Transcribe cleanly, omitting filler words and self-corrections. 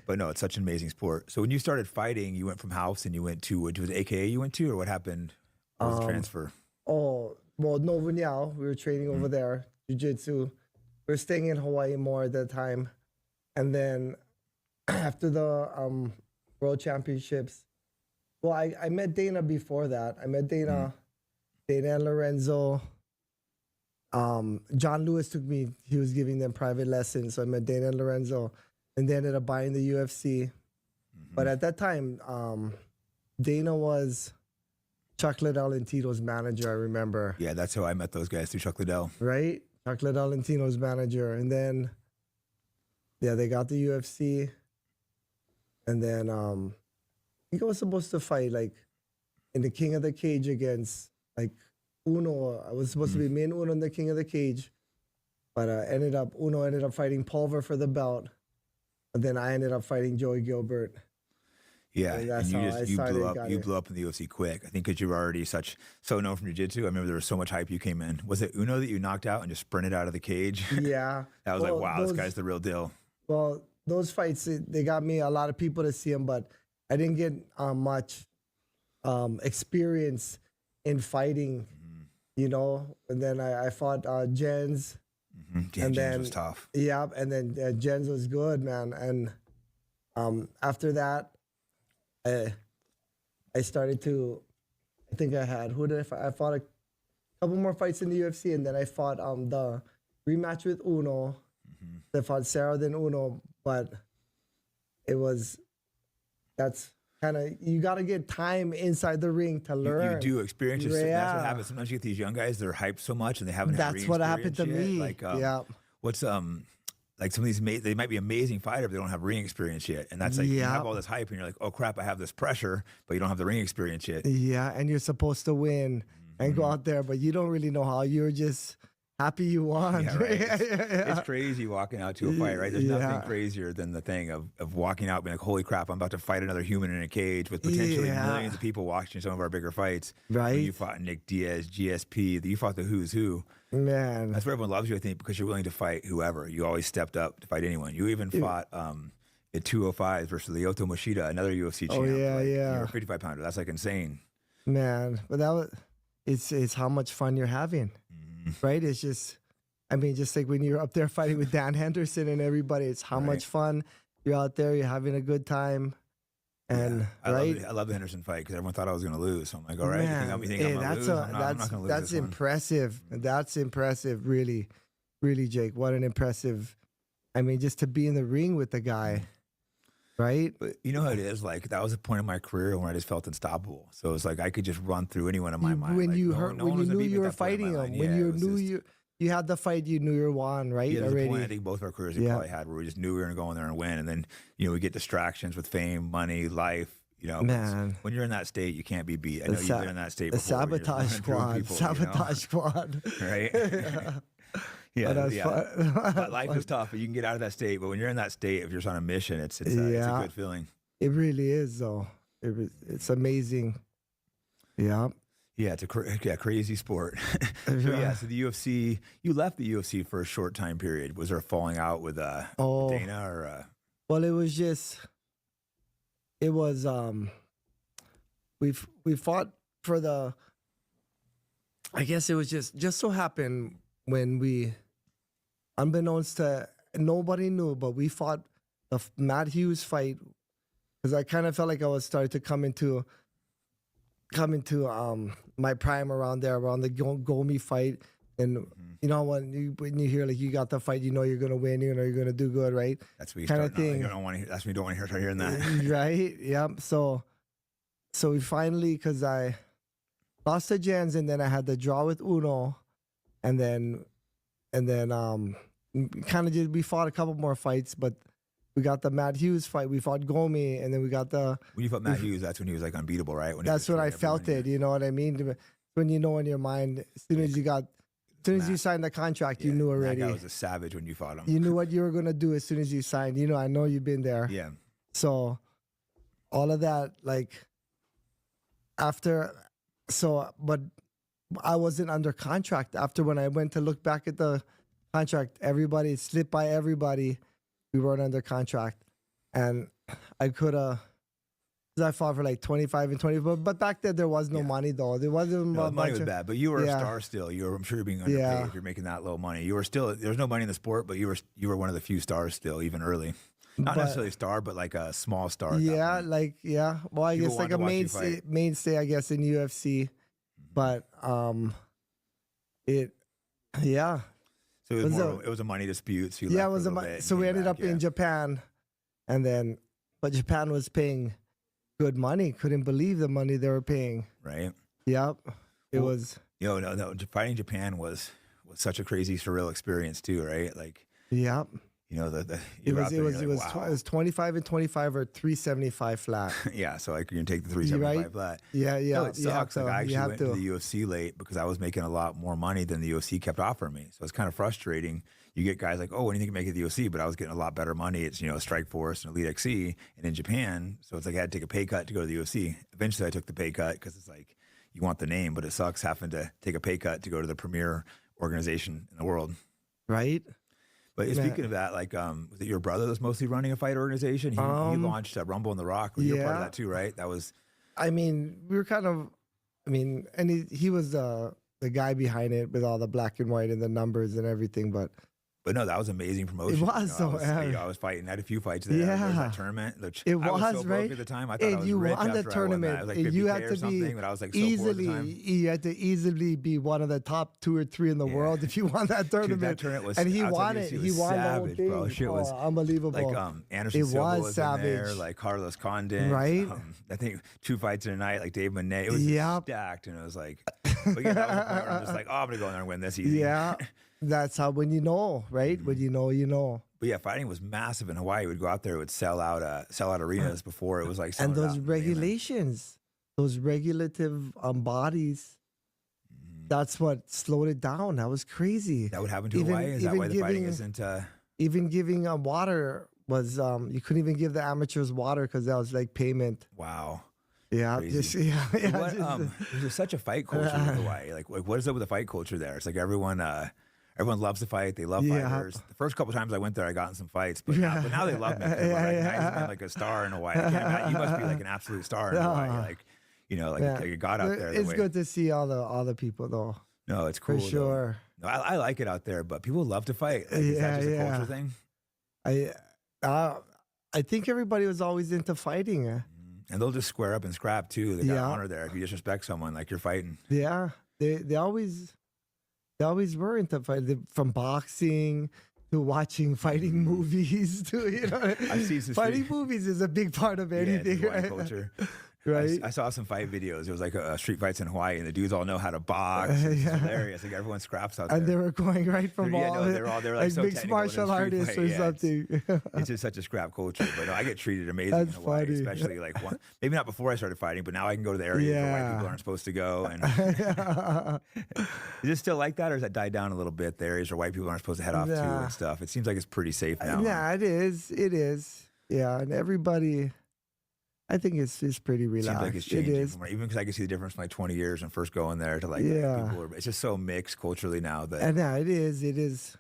But no, it's such an amazing sport. So when you started fighting, you went from house and you went to, was it AKA you went to, or what happened? What was the transfer? Oh, well, Nova Niao, we were training over there, jiu-jitsu. We were staying in Hawaii more at that time. And then after the World Championships, well, I met Dana before that. I met Dana, Dana and Lorenzo. John Lewis took me, he was giving them private lessons. So I met Dana and Lorenzo, and they ended up buying the UFC. But at that time, Dana was Chuck Liddell and Tito's manager, I remember. Yeah, that's how I met those guys, through Chuck Liddell. Right? Chuck Liddell and Tito's manager. And then, yeah, they got the UFC. And then I think I was supposed to fight like in the King of the Cage against like Uno. I was supposed to be me and Uno in the King of the Cage. But Uno ended up fighting Pulver for the belt. But then I ended up fighting Joey Gilbert. Yeah, And that's and how I you started, blew up. got You it. blew up in the UFC quick. I think because you were already so known from jiu-jitsu. I remember there was so much hype you came in. Was it Uno that you knocked out and just sprinted out of the cage? Yeah. I was Well, like, wow, this guy's the real deal. Well, those fights, they got me a lot of people to see them, but I didn't get much experience in fighting, you know. And then I fought Jens. Yeah, And James then- was tough. Yeah, and then Jens was good, man. And after that, I started to, I think I had, who did I fight? I fought a couple more fights in the UFC, and then I fought the rematch with Uno. I fought Sarah then Uno, but that's kind of, you got to get time inside the ring to learn. You do experience it. That's Yeah. what happens. Sometimes you get these young guys, they're hyped so much and they haven't had That's what happened to re-experience me. yet. Like, Yeah. what's like some of these, they might be amazing fighter, but they don't have ring experience yet. And that's like, you Yeah. have all this hype and you're like, oh crap, I have this pressure, but you don't have the ring experience yet. Yeah, and you're supposed to win and go out there, but you don't really know how. You're just happy you won. Yeah, right. It's, Yeah. it's crazy walking out to a fight, right? There's Yeah. nothing crazier than the thing of walking out being like, holy crap, I'm about to fight another human in a cage with potentially Yeah. millions of people watching some of our bigger fights. Right. When you fought Nick Diaz, GSP, you fought the who's who. Man. That's where everyone loves you, I think, because you're willing to fight whoever. You always stepped up to fight anyone. You even fought at 205 versus Lyoto Machida, another UFC champ. Oh, yeah, like, yeah. You're a 55 pounder. That's like insane. Man, but it's how much fun you're having, right? It's just, I mean, just like when you're up there fighting with Dan Henderson and everybody, it's how much fun you're out there, you're having a good time, and right. I love the Henderson fight because everyone thought I was going to lose. So I'm like, all right, Man, you think I'm going to lose? I'm not going to lose that's this one. impressive. That's impressive, really, really, Jake. What an impressive. I mean, just to be in the ring with the guy, right? But you know how it is? Like, that was a point in my career when I just felt unstoppable. So it's like I could just run through anyone in my mind. When Like, you no when one you was gonna knew beat me you at were that point in fighting my him, mind. when Yeah, you it was knew just- you had the fight, you knew you won, right? Yeah, there's a Already. point I think both our careers we Yeah. probably had where we just knew we were going to go in there and win. And then, we get distractions with fame, money, life. Man. When you're in that state, you can't be beat. I know you've been in that state The before. where you're just sabotage running through squad. people, Sabotage squad. Right? But that's yeah. fun. But life is tough, but you can get out of that state. But when you're in that state, if you're just on a mission, it's a good feeling. It really is, though. It's amazing. Yeah. Yeah, it's a crazy sport. So the UFC, you left the UFC for a short time period. Was there a falling out with Dana or? Well, it was we fought for the, I guess it was just so happened when we, unbeknownst to, nobody knew, but we fought the Matt Hughes fight because I kind of felt like I was starting to come into my prime around the Gomi fight. And when you hear like you got the fight, you're gonna win, you're gonna do good, right? That's what you kind start, of thing. You don't want to hear. That's when you don't want to start hearing that. Right? Yep. So we finally, because I lost to Jens, and then I had the draw with Uno, and then kind of we fought a couple more fights, but we got the Matt Hughes fight. We fought Gomi, and then we got the. When you fought Matt Hughes, that's when he was like unbeatable, right? That's when I felt it. You know what I mean? When you know in your mind, as soon as you signed the contract, you knew already. That guy was a savage when you fought him. You knew what you were gonna do as soon as you signed. I know you've been there. Yeah. So, all of that, like, but I wasn't under contract. After when I went to look back at the contract, everybody slipped by everybody. We weren't under contract. And I could have. I fought for like 25 and 20, but back then there was no money though. There wasn't No, the money much. was bad, but you were a star still. I'm sure you're being underpaid if you're making that low money. You were still, there's no money in the sport, but you were one of the few stars still, even early. Not necessarily a star, but like a small star. Well, I guess like a mainstay, I guess, in UFC. But So it was a money dispute. So it was so we ended up in Japan, but Japan was paying good money. Couldn't believe the money they were paying. Right. Yep. It was. No. Fighting Japan was such a crazy, surreal experience too, right? Like. Yep. It was 25 and 25 or 375 flat. Yeah, so like you can take the 375 flat. Yeah. No, it sucks. Like I actually went to the UFC late because I was making a lot more money than the UFC kept offering me. So it's kind of frustrating. You get guys like, oh, when do you think you make it to the UFC? But I was getting a lot better money. It's Strikeforce and Elite XC, and in Japan, so it's like I had to take a pay cut to go to the UFC. Eventually, I took the pay cut because it's like you want the name, but it sucks having to take a pay cut to go to the premier organization in the world. Right. But speaking of that, like, was it your brother that's mostly running a fight organization? He launched Rumble in the Rock. You're part of that too, right? That was. I mean, we were kind of. I mean, and he was the guy behind it with all the black and white and the numbers and everything, but. But no, that was amazing promotion. It was I was fighting. I had a few fights there. Yeah, there was that tournament. It I was so right broke at the time. I thought I was you rich won the tournament. I was like you 50K had to or something, be but I was like so easily. poor at the time. You had to easily be one of the top 2 or 3 in the world if you won that tournament. Dude, that tournament was, and he won it. He won savage, the whole thing. Bro. Shit was unbelievable. Like Anderson Silva was savage. in there, like Carlos Condit. Right. I think 2 fights in a night, like Dave Monet. It was stacked, and it was like, but yeah, that was the point where I'm just like, oh, I'm gonna go in there and win this easy. Yeah, that's how when you know, right? When you know, you know. But yeah, fighting was massive in Hawaii. We'd go out there, it would sell out arenas before it was like. And those regulations, those regulative bodies, that's what slowed it down. That was crazy. That would happen to Hawaii? Is that why the fighting isn't? Even giving water was, you couldn't even give the amateurs water because that was like payment. Wow. Yeah, there's such a fight culture in Hawaii. Like, what is up with the fight culture there? It's like everyone loves to fight. They love fighters. The first couple times I went there, I got in some fights, but now they love me. They recognize me like a star in Hawaii. You must be like an absolute star in Hawaii. Like, like a god out there. It's good to see all the people though. No, it's cool. For sure. No, I like it out there, but people love to fight. Like, is that just a culture thing? I think everybody was always into fighting. And they'll just square up and scrap too. They got honor there. If you disrespect someone, like you're fighting. Yeah, they always were into fighting, from boxing to watching fighting movies to I've seen some fighting movies is a big part of anything. Right? Culture. Right. I saw some fight videos. It was like street fights in Hawaii, and the dudes all know how to box. It's hilarious. Like everyone scraps out there. And they were going right from they're like so mixed martial artists or something. It's just such a scrap culture. But no, I get treated amazing in Hawaii, funny. Especially like maybe not before I started fighting, but now I can go to the areas where white people aren't supposed to go. And is it still like that, or has that died down a little bit? The areas where white people aren't supposed to head off to and stuff. It seems like it's pretty safe now. Yeah, it is. It is. Yeah, and everybody. I think it's pretty relaxed. Seems like it's changing. It is. Even because I can see the difference from like 20 years and first going there to like people it's just so mixed culturally now that. And yeah, it is. It is.